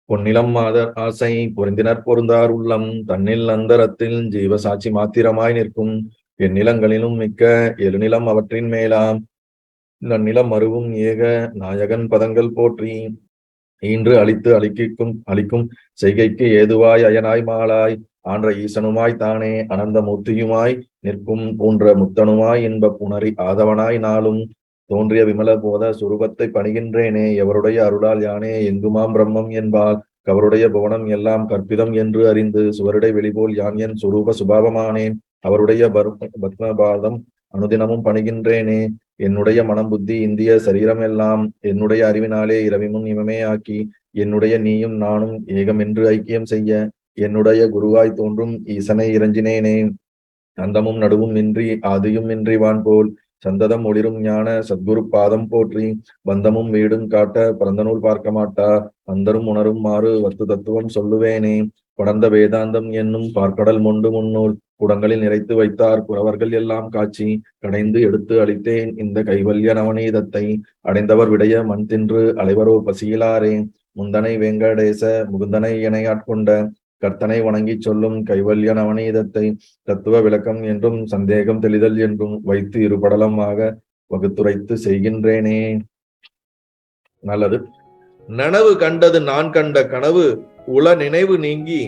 பொன்னிலம் மாதர் ஆசை பொருந்தினர் பொருந்தார் உள்ளம் தன்னில் அந்தரத்தில் ஜீவ சாட்சி மாத்திரமாய் நிற்கும் எந்நிலங்களிலும் மிக்க எழுநிலம் அவற்றின் மேலாம் நன்னிலம் மருவும் ஏக நாயகன் பதங்கள் போற்றி ஈன்று அழித்து அழிக்கும் செய்கைக்கு ஏதுவாய் அயனாய் மாலாய் ஆன்ற ஈசனுமாய் தானே அனந்த மூர்த்தியுமாய் நிற்கும் பூன்ற முத்தனுமாய் இன்ப புணரி ஆதவனாய் நாளும் தோன்றிய விமல போத சுரூபத்தை பணிகின்றேனே எவருடைய அருளால் யானே எங்குமாம் பிரம்மம் என்பால் கவருடைய புவனம் எல்லாம் கற்பிதம் என்று அறிந்து சுவருடை வெளிபோல் யான் என் சுரூப சுபாவமானேன் அவருடைய பத்மபாதம் அனுதினமும் பணிகின்றேனே என்னுடைய மனம் புத்தி இந்திய சரீரம் எல்லாம் என்னுடைய அறிவினாலே இரவிமுன் இமமே ஆக்கி என்னுடைய நீயும் நானும் ஏகம் என்று ஐக்கியம் செய்ய என்னுடைய குருவாய் தோன்றும் ஈசனை இறைஞ்சினேனே அந்தமும் நடுவும் இன்றி ஆதியும் இன்றி வான் போல் சந்ததம் ஒளிரும் ஞான சத்குரு பாதம் போற்றி பந்தமும் வீடும் காட்ட பரந்தநூல் பார்க்க மாட்டா அந்தரும் உணரும் மாறு வத்து தத்துவம் சொல்லுவேனே படர்ந்த வேதாந்தம் என்னும் பார்க்கடல் மொண்டு முன்னூல் குடங்களில் நிறைத்து வைத்தார் குறவர்கள் எல்லாம் காட்சி கடைந்து எடுத்து அளித்தேன் இந்த கைவல்ய நவநீதத்தை அடைந்தவர் விடைய மண் தின்று அலைவரோ பசியிலாரே முந்தனை வெங்கடேச முகுந்தனை என ஆட்கொண்ட கர்த்தனை வணங்கி சொல்லும் கைவல்ய நவநீதத்தை தத்துவ விளக்கம் என்றும் சந்தேகம் தெளிதல் என்றும் வைத்து இருபடலமாக வகுத்துரைத்து செய்கின்றேனே. நல்லது. நனவு கண்டது நான் கண்ட கனவு உள நினைவு நீங்கி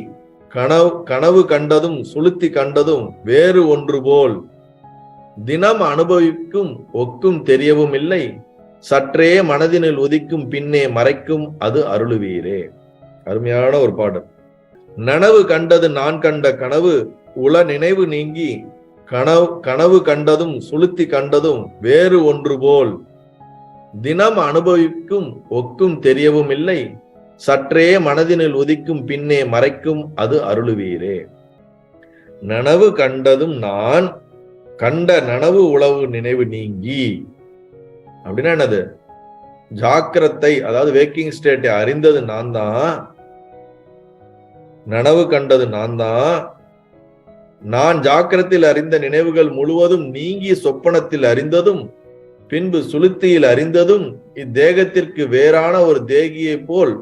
கனவு கண்டதும் சுளுத்தி கண்டதும் வேறு ஒன்று போல் தினம் அனுபவிக்கும் ஒக்கும் தெரியவும் இல்லை சற்றே மனதினில் உதிக்கும் பின்னே மறைக்கும் அது அருளுவீரே. அருமையான ஒரு பாடல். நனவு கண்டது நான் கண்ட கனவு உள நினைவு நீங்கி கனவு கண்டதும் சுளுத்தி கண்டதும் வேறு ஒன்று போல் தினம் அனுபவிக்கும் ஒக்கும் தெரியவும் இல்லை சற்றே மனதினில் உதிக்கும் பின்னே மறைக்கும் அது அருளுவீரே. நனவு கண்டதும் நான் கண்ட நனவு உளவு நினைவு நீங்கி அப்படின்னா என்னது? ஜாக்கிரத்தை, அதாவது வேக்கிங் ஸ்டேட்டை அறிந்தது நான் தான், நனவு கண்டது நான் தான், நான் ஜாக்கிரத்தில் அறிந்த நினைவுகள் முழுவதும் நீங்கி சொப்பனத்தில் அறிந்ததும் பின்பு சுளுத்தியில் அறிந்ததும் இத்தேகத்திற்கு வேறான ஒரு தேகியை போல்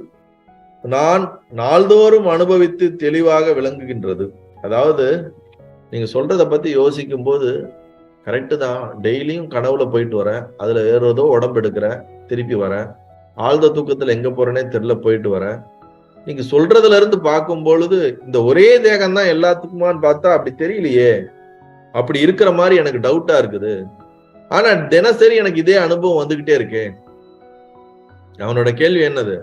நான் நாள்தோறும் அனுபவித்து தெளிவாக விளங்குகின்றது. அதாவது நீங்க சொல்றத பத்தி யோசிக்கும் போது கரெக்டு தான். டெய்லியும் கனவுல போயிட்டு வரேன், அதுல வேற ஏதோ உடம்பு எடுக்கிறேன், திருப்பி வரேன், ஆழ்ந்த தூக்கத்துல எங்க போறேனே தெரியல போயிட்டு வரேன். நீங்க சொல்றதுல இருந்து பார்க்கும் பொழுது இந்த ஒரே தேகம் தான் எல்லாத்துக்குமான்னு பார்த்தா அப்படி தெரியலையே, அப்படி இருக்கிற மாதிரி எனக்கு டவுட்டா இருக்குது. ஆனா தினசரி எனக்கு இதே அனுபவம் வந்துகிட்டே இருக்கே. அவனோட கேள்வி என்னது?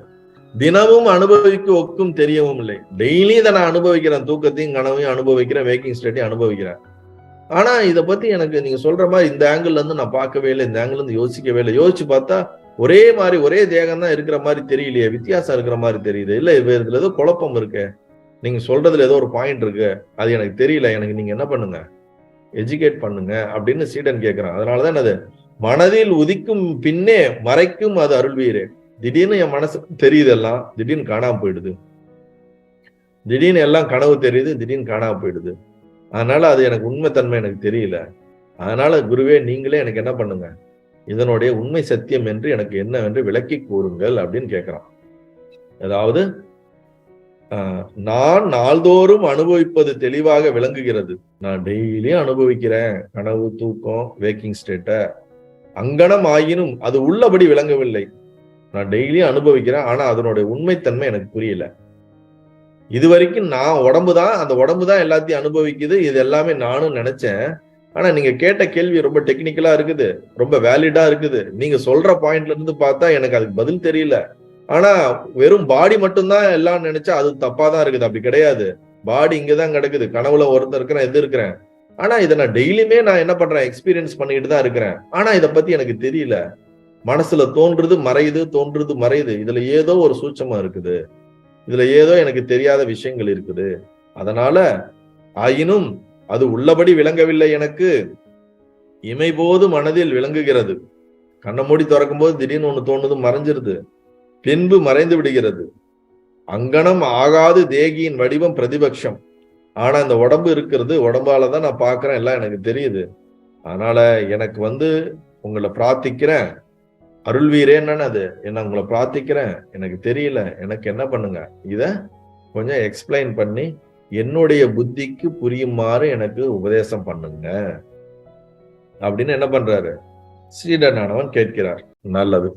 தினமும் அனுபவிக்க ஒக்கும் தெரியவும் இல்லை. டெய்லி இதை நான் அனுபவிக்கிறேன், தூக்கத்தையும் கனவையும் அனுபவிக்கிறேன், வேக்கிங் ஸ்டேட்டையும் அனுபவிக்கிறேன். ஆனா இதை பத்தி எனக்கு நீங்க சொல்ற மாதிரி இந்த ஆங்கிள் இருந்து நான் பார்க்கவே இல்லை, இந்த ஆங்கிள் இருந்து யோசிக்கவே இல்லை. யோசிச்சு பார்த்தா ஒரே மாதிரி ஒரே தேகம் தான் இருக்கிற மாதிரி தெரியலையே, வித்தியாசம் இருக்கிற மாதிரி தெரியுது. இல்ல இதுல ஏதோ குழப்பம் இருக்கு, நீங்க சொல்றதுல ஏதோ ஒரு பாயிண்ட் இருக்கு, அது எனக்கு தெரியல, எனக்கு நீங்க என்ன பண்ணுங்க, எஜுகேட் பண்ணுங்க அப்படின்னு சீடன் கேட்கிறான். அதனாலதான் என்னது? மனதில் உதிக்கும் பின்னே மறைக்கும் அது அருள்வீரே. திடீர்னு என் மனசு தெரியுது, எல்லாம் திடீர்னு காணாம போயிடுது, திடீர்னு எல்லாம் கனவு தெரியுது, திடீர்னு காணாம போயிடுது. அதனால அது எனக்கு உண்மைத்தன்மை எனக்கு தெரியல. அதனால குருவே நீங்களே எனக்கு என்ன பண்ணுங்க, இதனுடைய உண்மை சத்தியம் என்று எனக்கு என்னவென்று விளக்கி கூறுங்கள் அப்படின்னு கேட்கிறான். அதாவது நான் நாள்தோறும் அனுபவிப்பது தெளிவாக விளங்குகிறது. நான் டெய்லியும் அனுபவிக்கிறேன் கனவு, தூக்கம், வேக்கிங் ஸ்டேட்ட. அங்கனம் ஆயினும் அது உள்ளபடி விளங்கவில்லை. நான் டெய்லியும் அனுபவிக்கிறேன், ஆனா அதனுடைய உண்மைத்தன்மை எனக்கு புரியல. இது வரைக்கும் நான் உடம்பு தான், அந்த உடம்பு தான் எல்லாத்தையும் அனுபவிக்குது, இது எல்லாமே நானும் நினைச்சேன். ஆனா நீங்க கேட்ட கேள்வி ரொம்ப டெக்னிக்கலா இருக்குது, ரொம்ப வேலிடா இருக்குது. நீங்க சொல்ற பாயிண்ட்ல இருந்து பார்த்தா எனக்கு அதுக்கு பதில் தெரியல. ஆனா வெறும் பாடி மட்டும்தான் எல்லாம் நினைச்சா அது தப்பாதான் இருக்குது. அப்படி கிடையாது. பாடி இங்கதான் கிடக்குது, கனவுல ஒருத்தர் இருக்கிறேன், எது இருக்கிறேன். ஆனா இதை நான் டெய்லியுமே நான் என்ன பண்றேன், எக்ஸ்பீரியன்ஸ் பண்ணிட்டு தான் இருக்கிறேன். ஆனா இதை பத்தி எனக்கு தெரியல. மனசுல தோன்றுது மறையுது, தோன்றுது மறையுது. இதுல ஏதோ ஒரு சூட்சமா இருக்குது, இதுல ஏதோ எனக்கு தெரியாத விஷயங்கள் இருக்குது. அதனால ஆயினும் அது உள்ளபடி விளங்கவில்லை எனக்கு. இமை போது மனதில் விளங்குகிறது. கண்ணை மூடி திறக்கும் போது திடீர்னு ஒண்ணு தோணுது, மறைஞ்சிருது, பின்பு மறைந்து விடுகிறது. அங்கனம் ஆகாது தேகியின் வடிவம் பிரதிபட்சம். ஆனா இந்த உடம்பு இருக்கிறது, உடம்பாலதான் நான் பாக்குறேன், எல்லாம் எனக்கு தெரியுது. அதனால எனக்கு உங்களை பிரார்த்திக்கிறேன், அருள்வீரே என்னன்னு அது என்ன உங்களை பிரார்த்திக்கிறேன், எனக்கு தெரியல, எனக்கு என்ன பண்ணுங்க, இத கொஞ்சம் எக்ஸ்பிளைன் பண்ணி என்னுடைய புத்திக்கு புரியுமாறு எனக்கு உபதேசம் பண்ணுங்க அப்படின்னு என்ன பண்றாரு, சீடனானவன் கேட்கிறார். நல்லது.